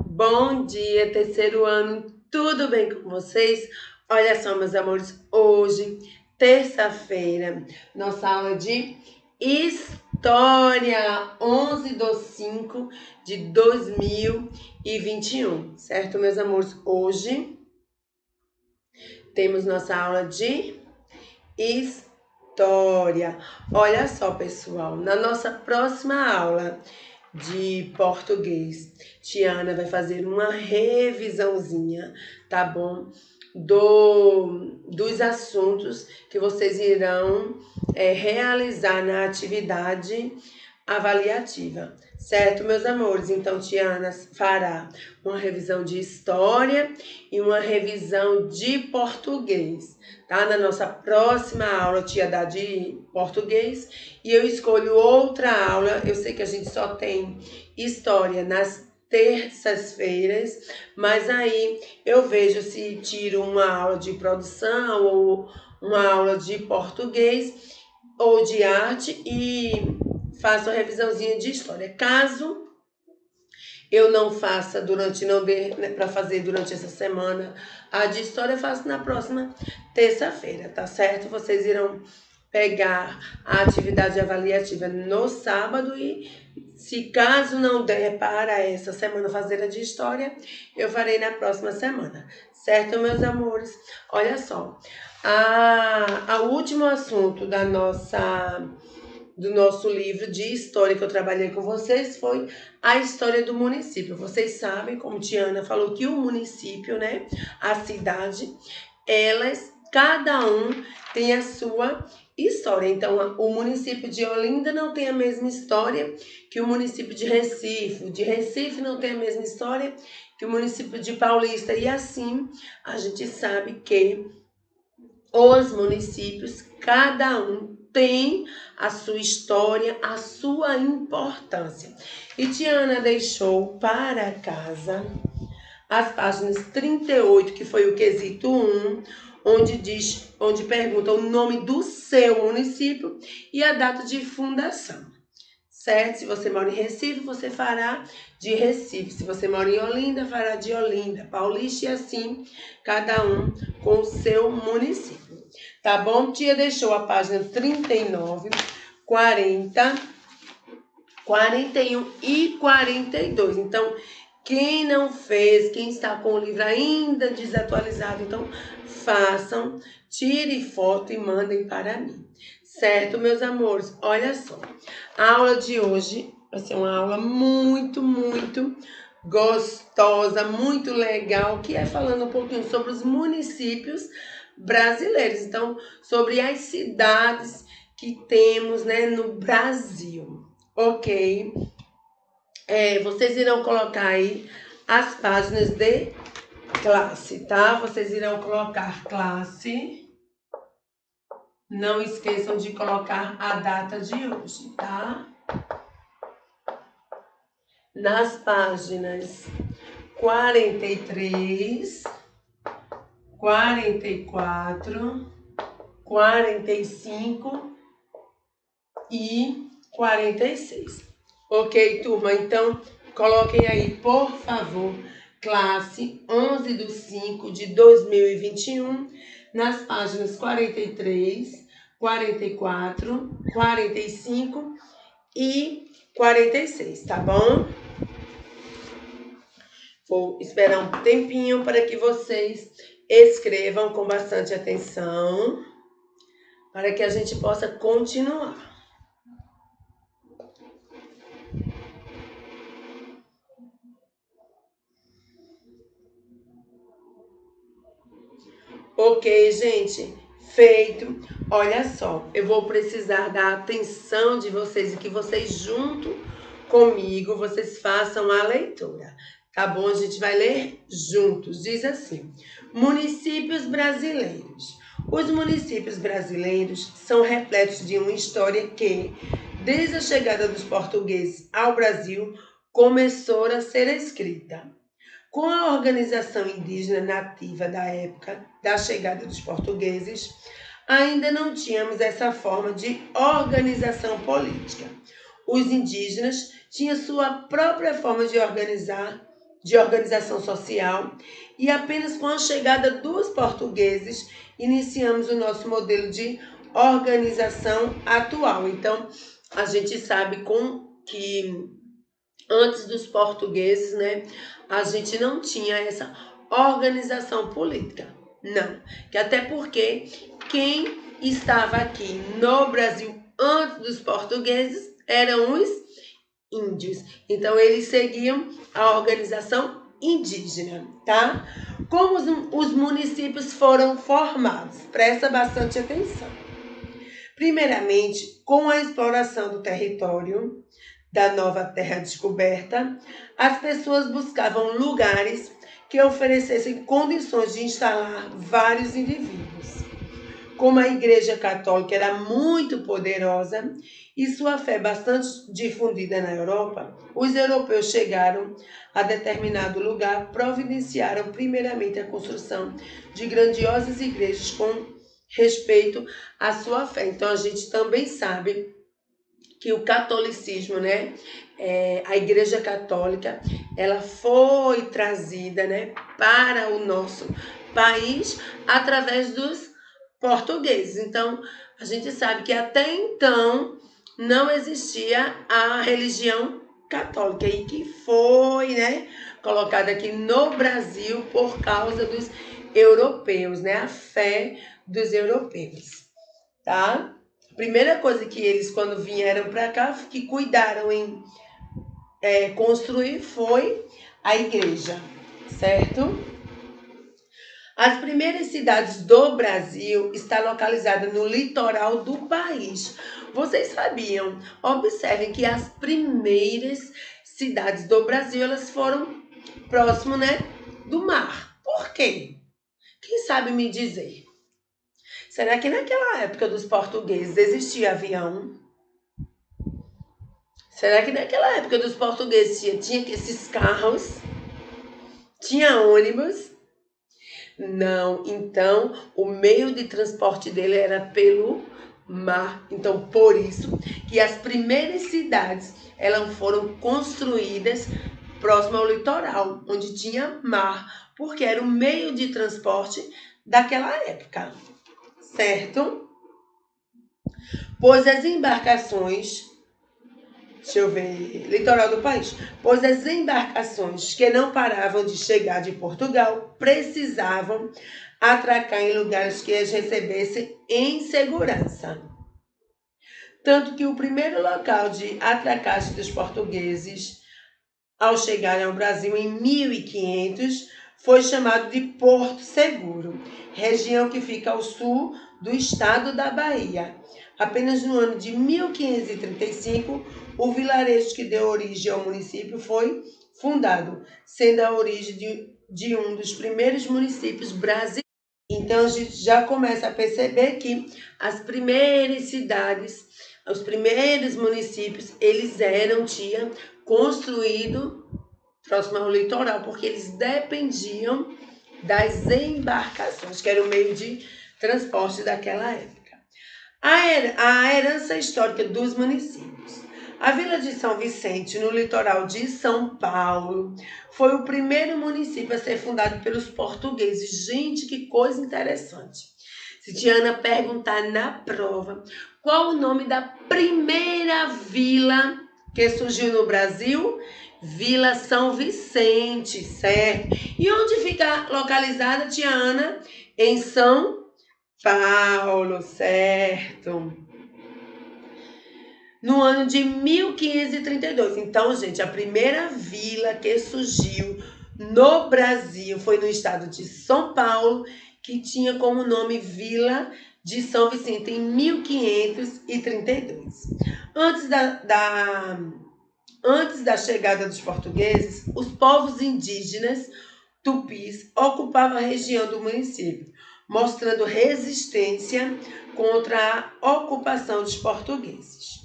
Bom dia, terceiro ano, tudo bem com vocês? Olha só, meus amores, hoje, terça-feira, nossa aula de História, 11 de 5 de 2021, certo, meus amores? Hoje temos nossa aula de História. Olha só, pessoal, na nossa próxima aula de português, Tiana vai fazer uma revisãozinha, tá bom? Dos assuntos que vocês irão realizar na atividade avaliativa, certo, meus amores? Então, Tiana fará uma revisão de história e uma revisão de português, tá? Na nossa próxima aula, tia dá de português e eu escolho outra aula. Eu sei que a gente só tem história nas terças-feiras, mas aí eu vejo se tiro uma aula de produção ou uma aula de português ou de arte e faço a revisãozinha de história. Caso eu não faça durante, não dê para fazer durante essa semana a de história, eu faço na próxima terça-feira, tá certo? Vocês irão pegar a atividade avaliativa no sábado e se caso não der para essa semana fazer a de história, eu farei na próxima semana, certo, meus amores? Olha só, o último assunto do nosso livro de história que eu trabalhei com vocês foi a história do município. Vocês sabem, como Tiana falou, que o município, né, a cidade, cada um tem a sua história. Então, o município de Olinda não tem a mesma história que o município de Recife. O de Recife não tem a mesma história que o município de Paulista. E assim, a gente sabe que os municípios, cada um tem a sua história, a sua importância. E Tiana deixou para casa as páginas 38, que foi o quesito 1, onde pergunta o nome do seu município e a data de fundação. Certo? Se você mora em Recife, você fará de Recife. Se você mora em Olinda, fará de Olinda, Paulista e assim, cada um com o seu município. Tá bom? Tia deixou a página 39, 40, 41 e 42. Então, quem não fez, quem está com o livro ainda desatualizado, então façam, tire foto e mandem para mim. Certo, meus amores? Olha só, a aula de hoje vai ser uma aula muito, muito gostosa, muito legal, que é falando um pouquinho sobre os municípios brasileiros. Então, sobre as cidades que temos, né, no Brasil. Ok? Vocês irão colocar aí as páginas de classe, tá? Vocês irão colocar classe. Não esqueçam de colocar a data de hoje, tá? Nas páginas 43, 44, 45 e 46. Ok, turma? Então, coloquem aí, por favor, classe 11 de 5 de 2021, nas páginas 43, 44, 45 e 46, tá bom? Vou esperar um tempinho para que vocês escrevam com bastante atenção, para que a gente possa continuar. Ok, gente, feito. Olha só, eu vou precisar da atenção de vocês e que vocês, junto comigo, vocês façam a leitura. Tá bom? A gente vai ler juntos. Diz assim: municípios brasileiros. Os municípios brasileiros são repletos de uma história que, desde a chegada dos portugueses ao Brasil, começou a ser escrita. Com a organização indígena nativa da época da chegada dos portugueses, ainda não tínhamos essa forma de organização política. Os indígenas tinham sua própria forma de organizar de organização social e apenas com a chegada dos portugueses iniciamos o nosso modelo de organização atual. Então, a gente sabe que antes dos portugueses, né, a gente não tinha essa organização política. Não, que até porque quem estava aqui no Brasil antes dos portugueses eram os índios. Então eles seguiam a organização indígena, tá? Como os municípios foram formados? Presta bastante atenção. Primeiramente, com a exploração do território da nova terra descoberta, as pessoas buscavam lugares que oferecessem condições de instalar vários indivíduos. Como a Igreja Católica era muito poderosa e sua fé bastante difundida na Europa, os europeus chegaram a determinado lugar, providenciaram primeiramente a construção de grandiosas igrejas com respeito à sua fé. Então a gente também sabe que o catolicismo, né, a Igreja Católica, ela foi trazida, né, para o nosso país através dos portugueses. Então, a gente sabe que até então não existia a religião católica e que foi, né, colocada aqui no Brasil por causa dos europeus, né, a fé dos europeus, tá? Primeira coisa que eles, quando vieram para cá, que cuidaram em construir foi a igreja, certo? As primeiras cidades do Brasil estão localizadas no litoral do país. Vocês sabiam? Observem que as primeiras cidades do Brasil, elas foram próximo, né, do mar. Por quê? Quem sabe me dizer? Será que naquela época dos portugueses existia avião? Será que naquela época dos portugueses tinha esses carros? Tinha ônibus? Não. Então, o meio de transporte dele era pelo mar. Então, por isso que as primeiras cidades elas foram construídas próximo ao litoral, onde tinha mar, porque era o meio de transporte daquela época, certo? Pois as embarcações, deixa eu ver, litoral do país, pois as embarcações que não paravam de chegar de Portugal precisavam atracar em lugares que as recebessem em segurança. Tanto que o primeiro local de atracagem dos portugueses ao chegarem ao Brasil em 1500 foi chamado de Porto Seguro, região que fica ao sul do estado da Bahia. Apenas no ano de 1535, o vilarejo que deu origem ao município foi fundado, sendo a origem de um dos primeiros municípios brasileiros. Então a gente já começa a perceber que as primeiras cidades, os primeiros municípios, eles tinham construído próximo ao litoral, porque eles dependiam das embarcações, que era o meio de transporte daquela época. A herança histórica dos municípios. A Vila de São Vicente, no litoral de São Paulo, foi o primeiro município a ser fundado pelos portugueses. Gente, que coisa interessante. Se Tiana perguntar na prova qual o nome da primeira vila que surgiu no Brasil, Vila São Vicente, certo? E onde fica localizada, Tiana? Em São Paulo, certo? No ano de 1532. Então, gente, a primeira vila que surgiu no Brasil foi no estado de São Paulo, que tinha como nome Vila de São Vicente em 1532. Antes da chegada dos portugueses, os povos indígenas tupis ocupavam a região do município, mostrando resistência contra a ocupação dos portugueses.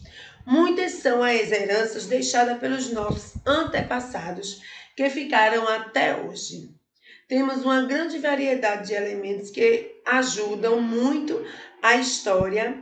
Muitas são as heranças deixadas pelos nossos antepassados que ficaram até hoje. Temos uma grande variedade de elementos que ajudam muito a história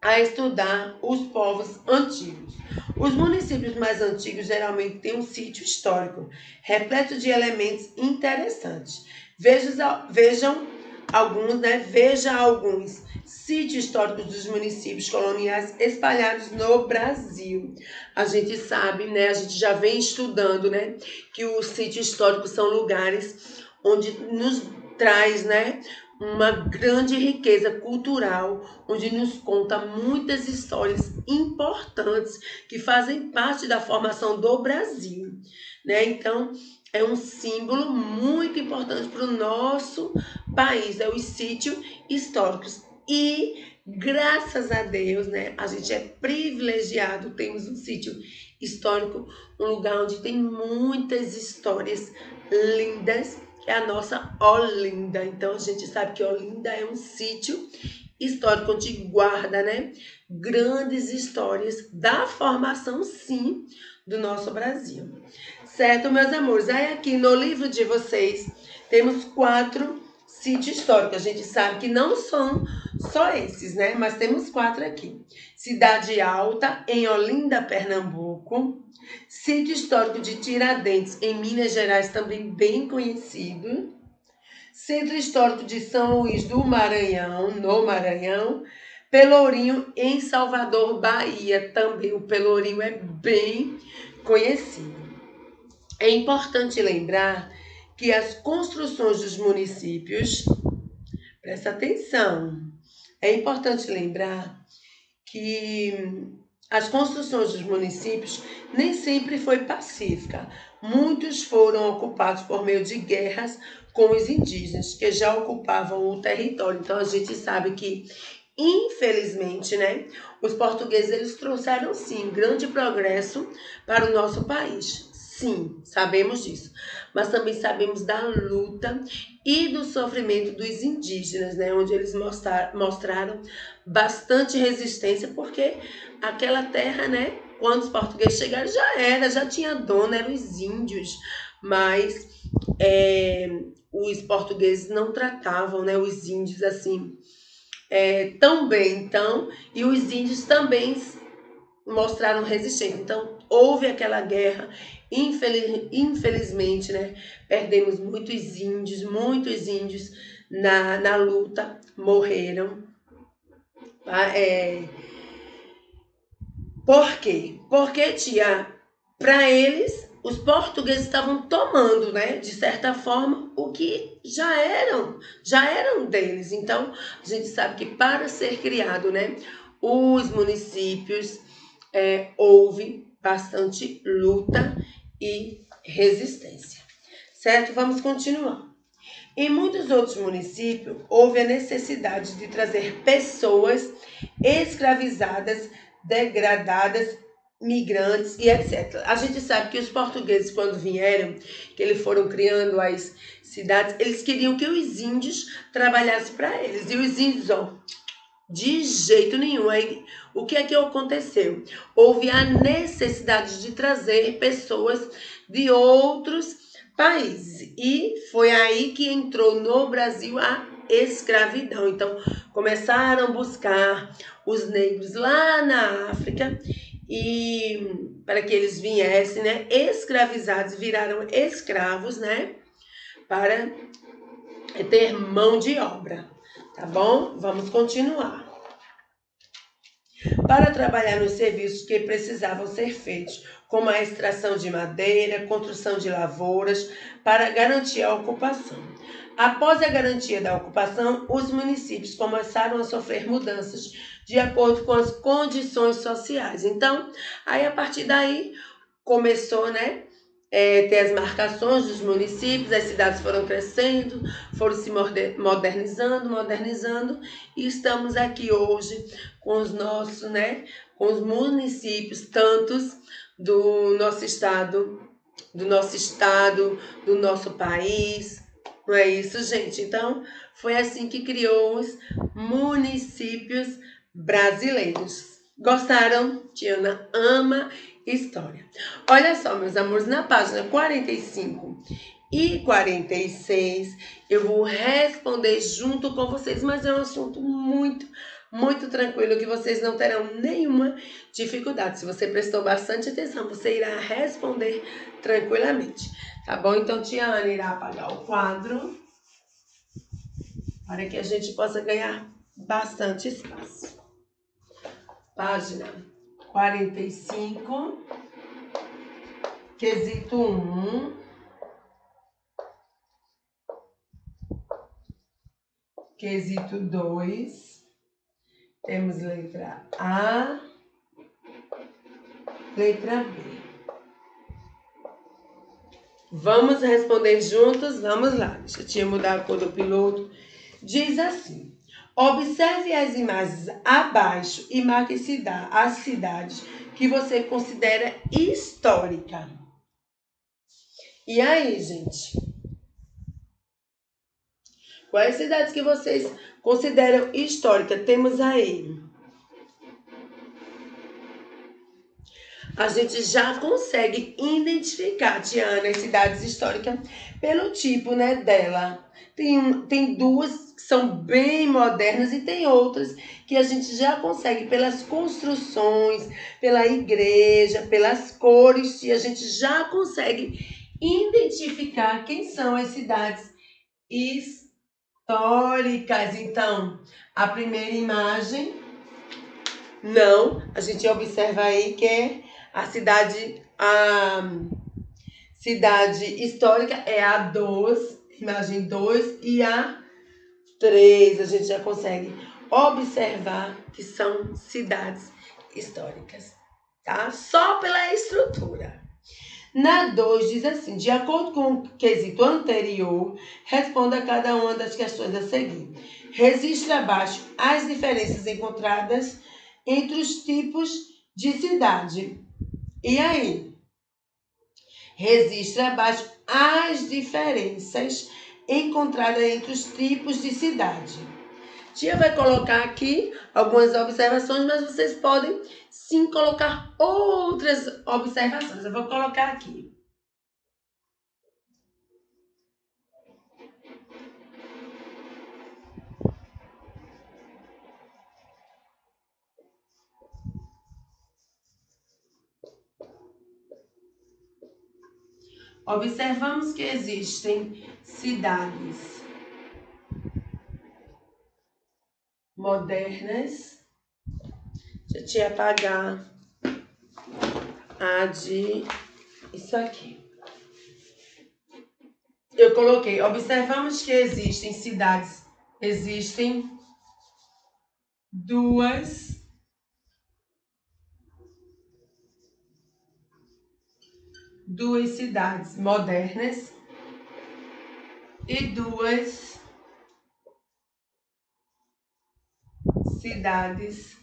a estudar os povos antigos. Os municípios mais antigos geralmente têm um sítio histórico, repleto de elementos interessantes. Vejam alguns, né? Veja alguns sítios históricos dos municípios coloniais espalhados no Brasil. A gente sabe, né? A gente já vem estudando, né? Que os sítios históricos são lugares onde nos traz, né? Uma grande riqueza cultural, onde nos conta muitas histórias importantes que fazem parte da formação do Brasil, né? Então, é um símbolo muito importante para o nosso país, é os sítios históricos. E, graças a Deus, né, a gente é privilegiado, temos um sítio histórico, um lugar onde tem muitas histórias lindas, que é a nossa Olinda. Então, a gente sabe que Olinda é um sítio histórico onde guarda, né, grandes histórias da formação, sim, do nosso Brasil. Certo, meus amores? Aí aqui no livro de vocês temos 4 sítios históricos. A gente sabe que não são só esses, né? Mas temos 4 aqui. Cidade Alta, em Olinda, Pernambuco. Sítio histórico de Tiradentes, em Minas Gerais, também bem conhecido. Centro Histórico de São Luís do Maranhão, no Maranhão. Pelourinho, em Salvador, Bahia. Também o Pelourinho é bem conhecido. É importante lembrar que as construções dos municípios, presta atenção, é importante lembrar que as construções dos municípios nem sempre foi pacífica. Muitos foram ocupados por meio de guerras com os indígenas, que já ocupavam o território. Então a gente sabe que, infelizmente, né, os portugueses eles trouxeram sim grande progresso para o nosso país. Sim, sabemos disso. Mas também sabemos da luta e do sofrimento dos indígenas, né, onde eles mostraram bastante resistência, porque aquela terra, né, quando os portugueses chegaram, já tinha dono, eram os índios, mas os portugueses não tratavam, né, os índios assim tão bem, então, e os índios também mostraram resistência. Então, houve aquela guerra, infelizmente, né, perdemos muitos índios na luta, morreram. Por quê? Porque, para eles, os portugueses estavam tomando, né, de certa forma, o que já eram deles. Então, a gente sabe que para ser criado, né, os municípios, houve bastante luta e resistência. Certo? Vamos continuar. Em muitos outros municípios, houve a necessidade de trazer pessoas escravizadas, degradadas, migrantes e etc. A gente sabe que os portugueses, quando vieram, que eles foram criando as cidades, eles queriam que os índios trabalhassem para eles. E os índios, de jeito nenhum. Aí, o que é que aconteceu? Houve a necessidade de trazer pessoas de outros países. E foi aí que entrou no Brasil a escravidão. Então, começaram a buscar os negros lá na África e para que eles viessem, né, escravizados, viraram escravos, né, para ter mão de obra. Tá bom? Vamos continuar. Para trabalhar nos serviços que precisavam ser feitos, como a extração de madeira, construção de lavouras, para garantir a ocupação. Após a garantia da ocupação, os municípios começaram a sofrer mudanças de acordo com as condições sociais. Então, aí a partir daí começou, né, ter as marcações dos municípios, as cidades foram crescendo, foram se modernizando, e estamos aqui hoje com os nossos, né, com os municípios, tantos do nosso estado, do nosso país, não é isso, gente? Então, foi assim que criou os municípios brasileiros. Gostaram? Tiana ama história. Olha só, meus amores, na página 45 e 46, eu vou responder junto com vocês, mas é um assunto muito muito tranquilo que vocês não terão nenhuma dificuldade. Se você prestou bastante atenção, você irá responder tranquilamente. Tá bom? Então, Tiana irá apagar o quadro para que a gente possa ganhar bastante espaço. Página 45, quesito 1, quesito 2, temos letra A, letra B. Vamos responder juntos? Vamos lá. Deixa a tia mudar a cor do piloto. Diz assim: observe as imagens abaixo e marque as cidades que você considera histórica. E aí, gente? Quais cidades que vocês consideram históricas? Temos aí. A gente já consegue identificar, Tiana, as cidades históricas pelo tipo, né, dela. Tem duas que são bem modernas e tem outras que a gente já consegue pelas construções, pela igreja, pelas cores, e a gente já consegue identificar quem são as cidades históricas. Então, a primeira imagem, não, a gente observa aí que é a cidade histórica é a 2, imagem 2, e a 3. A gente já consegue observar que são cidades históricas, tá? Só pela estrutura. Na 2 diz assim: de acordo com o quesito anterior, responda a cada uma das questões a seguir. Registre abaixo as diferenças encontradas entre os tipos de cidade. E aí? Registre abaixo as diferenças encontradas entre os tipos de cidade. Tia vai colocar aqui algumas observações, mas vocês podem sim colocar outras observações. Eu vou colocar aqui. Observamos que existem cidades modernas. Deixa eu apagar a de isso aqui. Eu coloquei, observamos que existem duas cidades modernas e duas cidades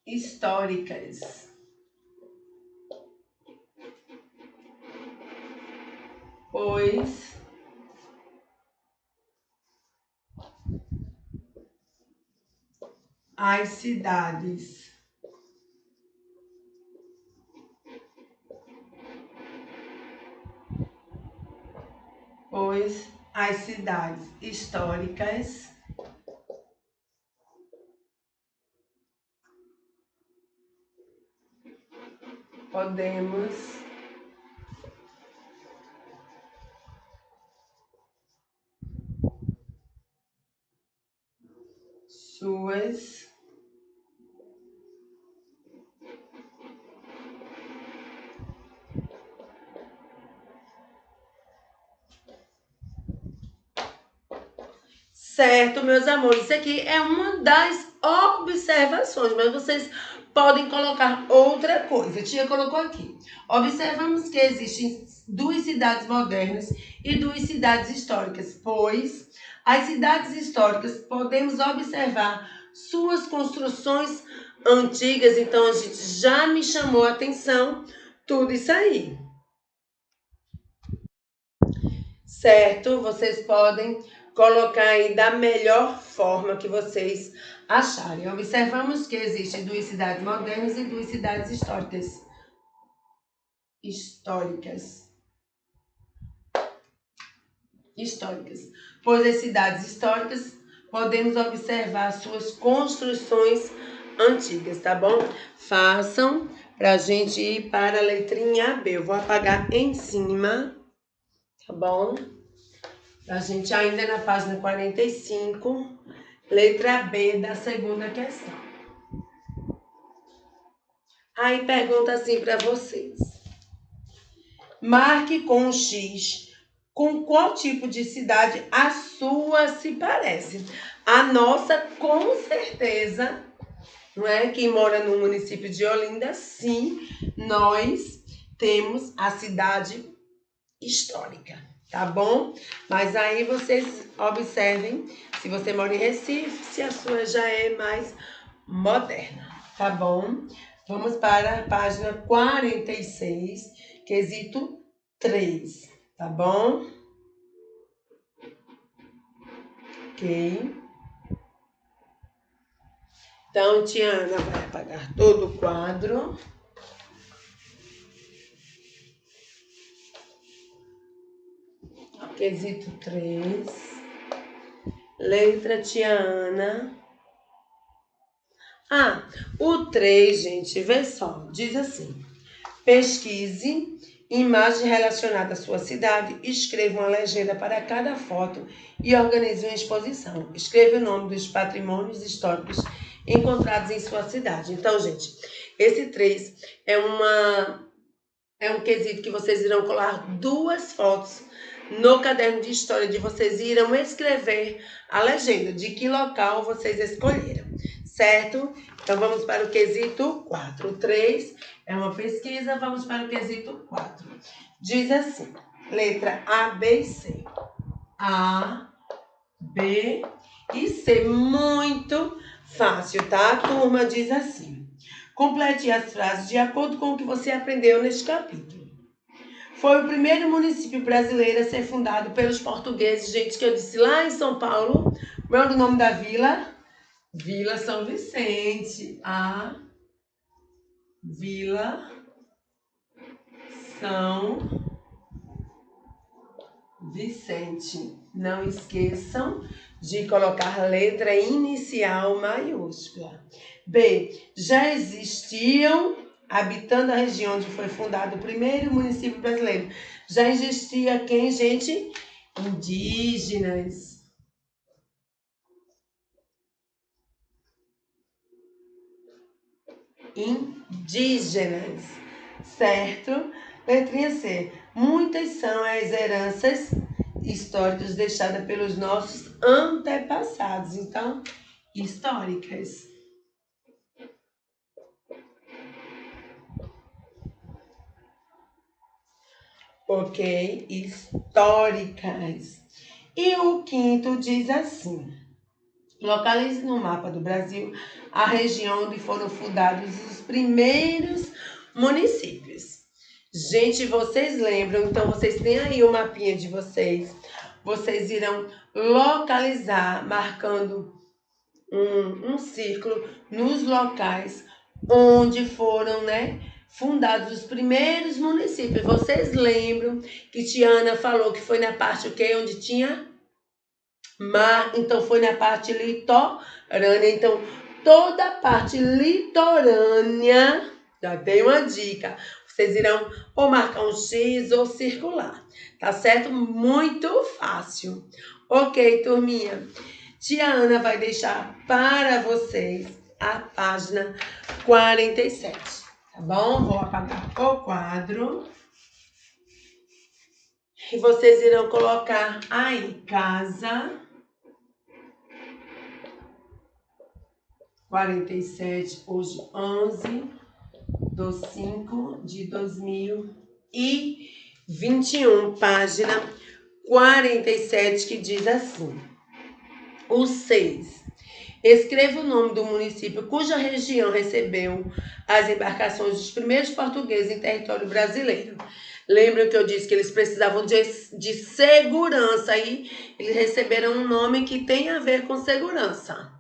históricas, pois as cidades históricas podemos suas certo, meus amores, isso aqui é uma das observações, mas vocês podem colocar outra coisa. A tia colocou aqui. Observamos que existem duas cidades modernas e duas cidades históricas, pois as cidades históricas podemos observar suas construções antigas, então a gente já me chamou a atenção tudo isso aí. Certo? Vocês podem colocar aí da melhor forma que vocês acharem. Observamos que existem duas cidades modernas e duas cidades históricas. Pois as cidades históricas podemos observar suas construções antigas, tá bom? Façam pra gente ir para a letrinha B. Eu vou apagar em cima, tá bom? A gente ainda na página 45, letra B da segunda questão. Aí pergunta assim para vocês. Marque com um X com qual tipo de cidade a sua se parece. A nossa, com certeza, não é? Quem mora no município de Olinda, sim, nós temos a cidade histórica, tá bom? Mas aí vocês observem, se você mora em Recife, se a sua já é mais moderna, tá bom? Vamos para a página 46, quesito 3, tá bom? Ok. Então, Tiana vai apagar todo o quadro. Quesito 3. Letra Tiana. O 3, gente, vê só. Diz assim. Pesquise imagem relacionada à sua cidade, escreva uma legenda para cada foto e organize uma exposição. Escreva o nome dos patrimônios históricos encontrados em sua cidade. Então, gente, esse 3 é um quesito que vocês irão colar 2 fotos no caderno de história, de vocês irão escrever a legenda de que local vocês escolheram, certo? Então, vamos para o quesito 4. O 3 é uma pesquisa, vamos para o quesito 4. Diz assim, letra A, B e C. A, B e C. Muito fácil, tá? A turma diz assim. Complete as frases de acordo com o que você aprendeu neste capítulo. Foi o primeiro município brasileiro a ser fundado pelos portugueses, gente, que eu disse lá em São Paulo. Qual é o nome da vila? Vila São Vicente. A Vila São Vicente. Não esqueçam de colocar letra inicial maiúscula. B. Já existiam, habitando a região onde foi fundado o primeiro município brasileiro. Já existia quem, gente? Indígenas. Indígenas, certo? Letrinha C. Muitas são as heranças históricas deixadas pelos nossos antepassados. Então, históricas. Ok? Históricas. E o quinto diz assim. Localize no mapa do Brasil a região onde foram fundados os primeiros municípios. Gente, vocês lembram? Então, vocês têm aí o mapinha de vocês. Vocês irão localizar, marcando um círculo nos locais onde foram, fundados os primeiros municípios. Vocês lembram que Tiana falou que foi na parte o quê? Onde tinha mar, então foi na parte litorânea. Então, toda a parte litorânea, já dei uma dica, vocês irão ou marcar um X ou circular, tá certo? Muito fácil. Ok, turminha. Tia Ana vai deixar para vocês a página 47, tá bom? Vou apagar o quadro. E vocês irão colocar aí, casa 47, hoje 11/5/2021, página 47, que diz assim. O 6. Escreva o nome do município cuja região recebeu as embarcações dos primeiros portugueses em território brasileiro. Lembram que eu disse que eles precisavam de segurança e eles receberam um nome que tem a ver com segurança.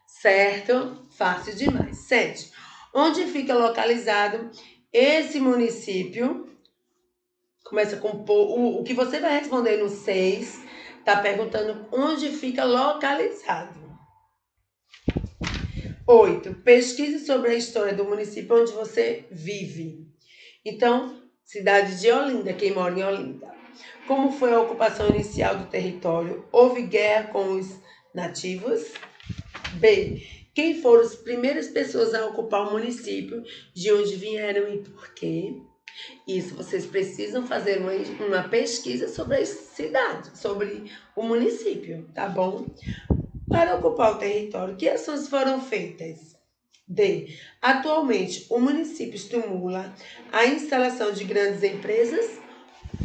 Certo? Fácil demais. 7. Onde fica localizado esse município? Começa com o que você vai responder no 6. Tá perguntando onde fica localizado. 8. Pesquise sobre a história do município onde você vive. Então, cidade de Olinda, quem mora em Olinda. Como foi a ocupação inicial do território? Houve guerra com os nativos? B. Quem foram as primeiras pessoas a ocupar o município? De onde vieram e por quê? Isso, vocês precisam fazer uma pesquisa sobre a cidade, sobre o município, tá bom? Para ocupar o território, que ações foram feitas? D. Atualmente, o município estimula a instalação de grandes empresas?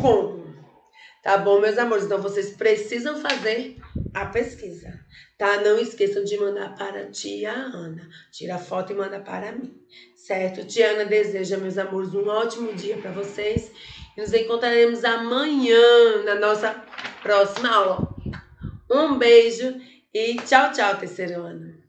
Como? Tá bom, meus amores? Então, vocês precisam fazer a pesquisa, tá? Não esqueçam de mandar para a tia Ana. Tira a foto e manda para mim, certo? Tia Ana deseja, meus amores, um ótimo dia para vocês. E nos encontraremos amanhã na nossa próxima aula. Um beijo e tchau, tchau, terceiro ano.